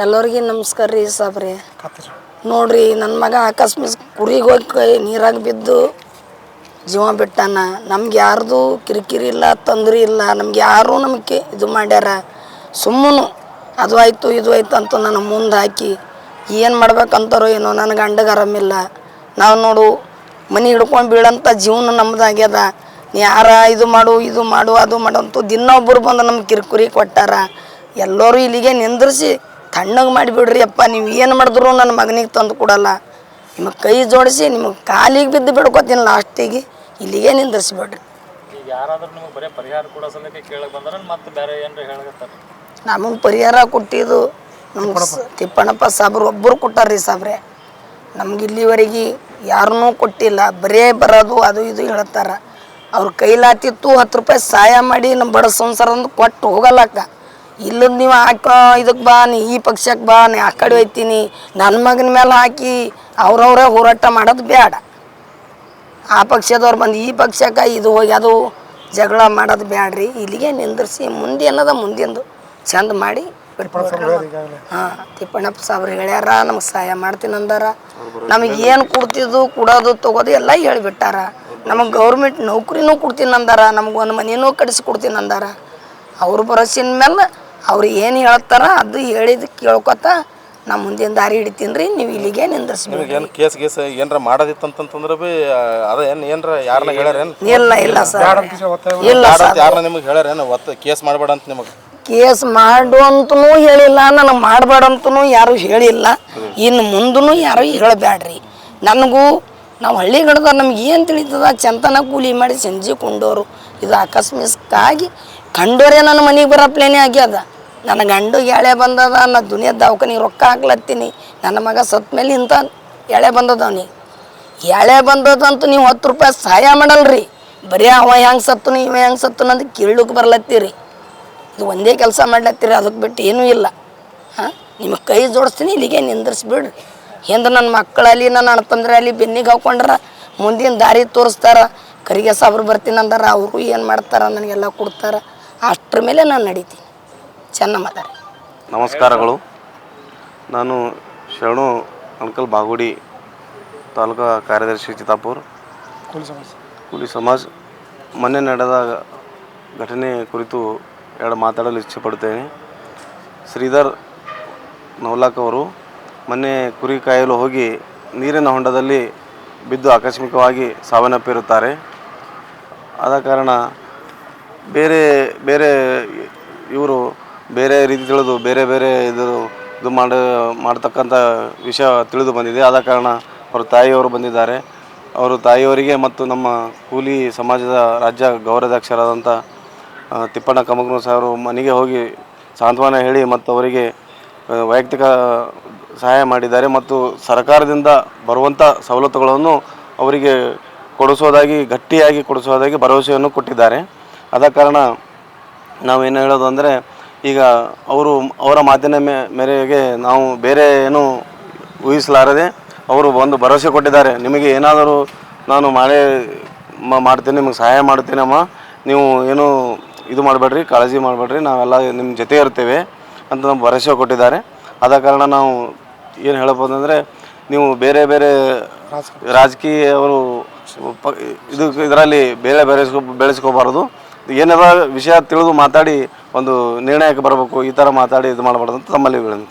ಎಲ್ಲರಿಗೆ ನಮಸ್ಕಾರ ರೀ ಸಾಬ್ರಿ. ನೋಡ್ರಿ ನನ್ನ ಮಗ ಆಕಸ್ಮಿಕ ಕುರಿಗೆ ಹೋಗಿ ನೀರಾಗ ಬಿದ್ದು ಜೀವ ಬಿಟ್ಟಾನ. ನಮ್ಗೆ ಯಾರ್ದು ಕಿರಿಕಿರಿ ಇಲ್ಲ, ತೊಂದರೆ ಇಲ್ಲ. ನಮ್ಗೆ ಯಾರೂ ನಮಗೆ ಇದು ಮಾಡ್ಯಾರ. ಸುಮ್ಮನು ಅದು ಆಯಿತು ಇದು ಆಯ್ತು ಅಂತ ನನ್ನ ಮುಂದೆ ಹಾಕಿ ಏನು ಮಾಡ್ಬೇಕಂತಾರೋ ಏನೋ. ನನ್ನ ಗಂಡಗೆ ಆರಾಮಿಲ್ಲ. ನಾವು ನೋಡು ಮನೆ ಹಿಡ್ಕೊಂಡು ಬೀಳಂತ ಜೀವನ ನಮ್ದಾಗ್ಯದ. ಯಾರ ಇದು ಮಾಡು ಅದು ಮಾಡು ಅಂತೂ ದಿನ ಒಬ್ಬರು ಬಂದು ನಮ್ಗೆ ಕಿರಿಕಿರಿ ಕೊಟ್ಟಾರ. ಎಲ್ಲರೂ ಇಲ್ಲಿಗೆ ನಿಂದ್ರಿಸಿ ತಣ್ಣಗೆ ಮಾಡಿಬಿಡ್ರಿ ಅಪ್ಪ, ನೀವು ಏನು ಮಾಡಿದ್ರು ನನ್ನ ಮಗನಿಗೆ ತಂದು ಕೊಡಲ್ಲ. ನಿಮಗೆ ಕೈ ಜೋಡಿಸಿ ನಿಮಗೆ ಕಾಲಿಗೆ ಬಿದ್ದು ಬಿಡ್ಕೊತೀನಿ ಲಾಸ್ಟಿಗೆ. ಇಲ್ಲಿಗೆ ನಿಂದ್ರಿಸ್ಬಿಡ್ರಿ. ನಮಗೆ ಪರಿಹಾರ ಕೊಟ್ಟಿದ್ದು ನಮ್ಗೆ ತಿಪ್ಪಣ್ಣಪ್ಪ ಸಾಬ್ರು ಒಬ್ಬರು ಕೊಟ್ಟಾರ್ರಿ ಸಾಬ್ರೆ. ನಮ್ಗೆ ಇಲ್ಲಿವರೆಗೆ ಯಾರನ್ನೂ ಕೊಟ್ಟಿಲ್ಲ. ಬರೇ ಬರೋದು ಅದು ಇದು ಹೇಳ್ತಾರ. ಅವ್ರ ಕೈಲಾತಿತ್ತು 10 ರೂಪಾಯಿ ಸಹಾಯ ಮಾಡಿ ನಮ್ಮ ಬಡ ಸಂಸಾರ ಒಂದು ಕೊಟ್ಟು ಹೋಗಲ್ಲಕ್ಕ. ಇಲ್ಲದ ನೀವು ಇದಕ್ಕೆ ಬಾ, ನೀ ಈ ಪಕ್ಷಕ್ಕೆ ಬಾ, ನೀ ಆ ಕಡೆ ಹೋಯ್ತೀನಿ ನನ್ನ ಮಗನ ಮೇಲೆ ಹಾಕಿ ಅವ್ರವ್ರೇ ಹೋರಾಟ ಮಾಡೋದು ಬೇಡ. ಆ ಪಕ್ಷದವ್ರು ಬಂದು ಈ ಪಕ್ಷಕ್ಕೆ ಇದು ಹೋಗಿ ಅದು ಜಗಳ ಮಾಡೋದು ಬೇಡ್ರಿ. ಇಲ್ಲಿಗೆ ನಿಂದ್ರಿಸಿ ಮುಂದೆ ಅನ್ನೋದ ಮುಂದಿಂದು ಚಂದ ಮಾಡಿ ಹಾಂ. ತಿಪ್ಪಣ್ಣಪ್ಪ ಸಾಬ್ರು ಹೇಳ್ಯಾರ, ನಮ್ಗೆ ಸಹಾಯ ಮಾಡ್ತೀನಿ ಅಂದಾರ. ನಮಗೆ ಏನು ಕೊಡ್ತಿದ್ದು ಕೊಡೋದು ತೊಗೋದು ಎಲ್ಲ ಹೇಳಿಬಿಟ್ಟಾರ. ನಮಗೆ ಗೌರ್ಮೆಂಟ್ ನೌಕರಿನೂ ಕೊಡ್ತೀನಿ ಅಂದಾರ. ನಮಗೊಂದು ಮನೆಯೂ ಕಡಿಸಿ ಕೊಡ್ತೀನಿ ಅಂದಾರ. ಅವ್ರ ಭರೋಸಿನ ಮೇಲೆ ಅವ್ರು ಏನು ಹೇಳ್ತಾರ ಅದು ಹೇಳಿದ ಕೇಳ್ಕೊತ ನಾ ಮುಂದಿನ ದಾರಿ ಹಿಡಿತೀನಿ ರೀ. ನೀವು ಇಲ್ಲಿಗೆ ನಿಂದ್ರಿಸ್ಬೇಕು. ಏನು ಕೇಸ್ ಏನಾರ ಮಾಡೋದಿತ್ತಂತಂದ್ರೆ ಭೀ ಅದೇನು ಏನಾರ ಯಾರನ್ನ ಹೇಳ್ಯಾರೇನು? ಇಲ್ಲ ಸರ್, ಇಲ್ಲ ಸರ್. ಯಾರನ್ನ ನಿಮಗೆ ಹೇಳ್ಯಾರೇನು ಒತ್ತು ಕೇಸ್ ಮಾಡಬೇಡ ಅಂತ? ನಿಮಗೆ ಕೇಸ್ ಮಾಡು ಅಂತನೂ ಹೇಳಿಲ್ಲ, ನನಗೆ ಮಾಡಬೇಡ ಅಂತನೂ ಯಾರೂ ಹೇಳಿಲ್ಲ. ಇನ್ನು ಮುಂದೂ ಯಾರು ಹೇಳಬೇಡ್ರಿ. ನನಗೂ ನಾವು ಹಳ್ಳಿಗಡ್ದ ನಮ್ಗೆ ಏನು ತಿಳಿತದ, ಚಂತನ ಕೂಲಿ ಮಾಡಿ ಸಂಜೆ ಕೊಂಡೋರು. ಇದು ಆಕಸ್ಮಿಕವಾಗಿ ಕಂಡೋರೆ ನನ್ನ ಮನೆಗೆ ಬರೋ ಪ್ಲೇನೇ ಆಗ್ಯದ. ನನ್ನ ಗಂಡು ಎಳೆ ಬಂದದ, ನಾ ದುನಿಯದ ದವಾಖಾನಿಗೆ ರೊಕ್ಕ ಹಾಕ್ಲತ್ತೀನಿ. ನನ್ನ ಮಗ ಸತ್ತ ಮೇಲೆ ಇಂಥ ಎಳೆ ಬಂದದ. ಅವನಿಗೆ ಎಳೆ ಬಂದದಂತೂ ನೀವು 10 ರೂಪಾಯಿ ಸಹಾಯ ಮಾಡಲ್ರಿ. ಬರೀ ಅವ ಹೆಂಗೆ ಸತ್ತನು ಇವ ಹೆಂಗೆ ಸತ್ತನು ಅಂತ ಕೀಳಕ್ಕೆ ಬರ್ಲತ್ತೀರಿ. ಇದು ಒಂದೇ ಕೆಲಸ ಮಾಡ್ಲತ್ತೀರಿ, ಅದಕ್ಕೆ ಬಿಟ್ಟು ಏನೂ ಇಲ್ಲ. ಹಾಂ, ನಿಮಗೆ ಕೈ ಜೋಡಿಸ್ತೀನಿ, ಇಲ್ಲಿಗೆ ನಿಂದ್ರಿಸ್ಬಿಡ್ರಿ. ಹಿಂದೆ ನನ್ನ ಮಕ್ಕಳಲ್ಲಿ ನನ್ನ ಅಣ್ಣತಂದ್ರೆ ಅಲ್ಲಿ ಬೆನ್ನಿಗೆ ಹಾಕ್ಕೊಂಡ್ರೆ ಮುಂದಿನ ದಾರಿ ತೋರಿಸ್ತಾರ. ಕರಿಗೆ ಸಾಬ್ರು ಬರ್ತೀನಿ ಅಂದಾರ, ಅವರು ಏನು ಮಾಡ್ತಾರ ನನಗೆಲ್ಲ ಕೊಡ್ತಾರೆ. ಅಷ್ಟ್ರ ಮೇಲೆ ನಾನು ನಡೀತೀನಿ. ಚೆನ್ನ ಮಾತಾಡಿ. ನಮಸ್ಕಾರಗಳು. ನಾನು ಶರಣು ಅಣ್ಕಲ್ ಬಾಗುಡಿ, ತಾಲೂಕಾ ಕಾರ್ಯದರ್ಶಿ ಚಿತ್ತಾಪುರ, ಕೂಲಿ ಸಮಾಜ್. ಮೊನ್ನೆ ನಡೆದ ಘಟನೆ ಕುರಿತು ಮಾತಾಡಲು ಇಚ್ಛೆಪಡುತ್ತೇನೆ. ಶ್ರೀಧರ್ ನವಲಾಕ್ ಅವರು ಮೊನ್ನೆ ಕುರಿ ಕಾಯಲು ಹೋಗಿ ನೀರಿನ ಹೊಂಡದಲ್ಲಿ ಬಿದ್ದು ಆಕಸ್ಮಿಕವಾಗಿ ಸಾವನ್ನಪ್ಪಿರುತ್ತಾರೆ. ಆದ ಕಾರಣ ಇವರು ಬೇರೆ ರೀತಿ ತಿಳಿದು ಬೇರೆ ಇದು ಮಾಡ್ತಕ್ಕಂಥ ವಿಷಯ ತಿಳಿದು ಬಂದಿದೆ. ಆದ ಕಾರಣ ಅವರ ತಾಯಿಯವರು ಬಂದಿದ್ದಾರೆ. ಅವರು ತಾಯಿಯವರಿಗೆ ಮತ್ತು ನಮ್ಮ ಕೂಲಿ ಸಮಾಜದ ರಾಜ್ಯ ಗೌರವಾಧ್ಯಕ್ಷರಾದಂಥ ತಿಪ್ಪಣ್ಣ ಕಮಗನೂರು ಸಾವರು ಮನೆಗೆ ಹೋಗಿ ಸಾಂತ್ವನ ಹೇಳಿ ಮತ್ತು ಅವರಿಗೆ ವೈಯಕ್ತಿಕ ಸಹಾಯ ಮಾಡಿದ್ದಾರೆ. ಮತ್ತು ಸರ್ಕಾರದಿಂದ ಬರುವಂಥ ಸವಲತ್ತುಗಳನ್ನು ಅವರಿಗೆ ಗಟ್ಟಿಯಾಗಿ ಕೊಡಿಸೋದಾಗಿ ಭರವಸೆಯನ್ನು ಕೊಟ್ಟಿದ್ದಾರೆ. ಆದ ಕಾರಣ ನಾವೇನು ಹೇಳೋದು ಅಂದರೆ, ಈಗ ಅವರ ಮಾತಿನ ಮೇರೆಗೆ ನಾವು ಬೇರೆ ಏನು ಊಹಿಸಲಾರದೆ ಅವರು ಒಂದು ಭರವಸೆ ಕೊಟ್ಟಿದ್ದಾರೆ. ನಿಮಗೆ ಏನಾದರೂ ನಾನು ಮಾಡ್ತೀನಿ, ನಿಮಗೆ ಸಹಾಯ ಮಾಡ್ತೀನಮ್ಮ, ನೀವು ಏನು ಇದು ಮಾಡಬೇಡ್ರಿ, ಕಾಳಜಿ ಮಾಡಬೇಡ್ರಿ, ನಾವೆಲ್ಲ ನಿಮ್ಮ ಜೊತೆ ಇರ್ತೇವೆ ಅಂತ ನಮ್ಗೆ ಭರವಸೆ ಕೊಟ್ಟಿದ್ದಾರೆ. ಆದ ಕಾರಣ ನಾವು ಏನು ಹೇಳ್ಬೋದು ಅಂದರೆ, ನೀವು ಬೇರೆ ರಾಜಕೀಯ ಅವರು ಇದರಲ್ಲಿ ಬೆಳೆಸ್ಕೋಬಾರ್ದು. ಏನಾರ ವಿಷಯ ತಿಳಿದು ಮಾತಾಡಿ ಒಂದು ನಿರ್ಣಯಕ್ಕೆ ಬರಬೇಕು. ಈ ಥರ ಮಾತಾಡಿ ಇದು ಮಾಡಬಾರ್ದು ಅಂತ ತಮ್ಮಲ್ಲಿ ವಿನಂತಿ.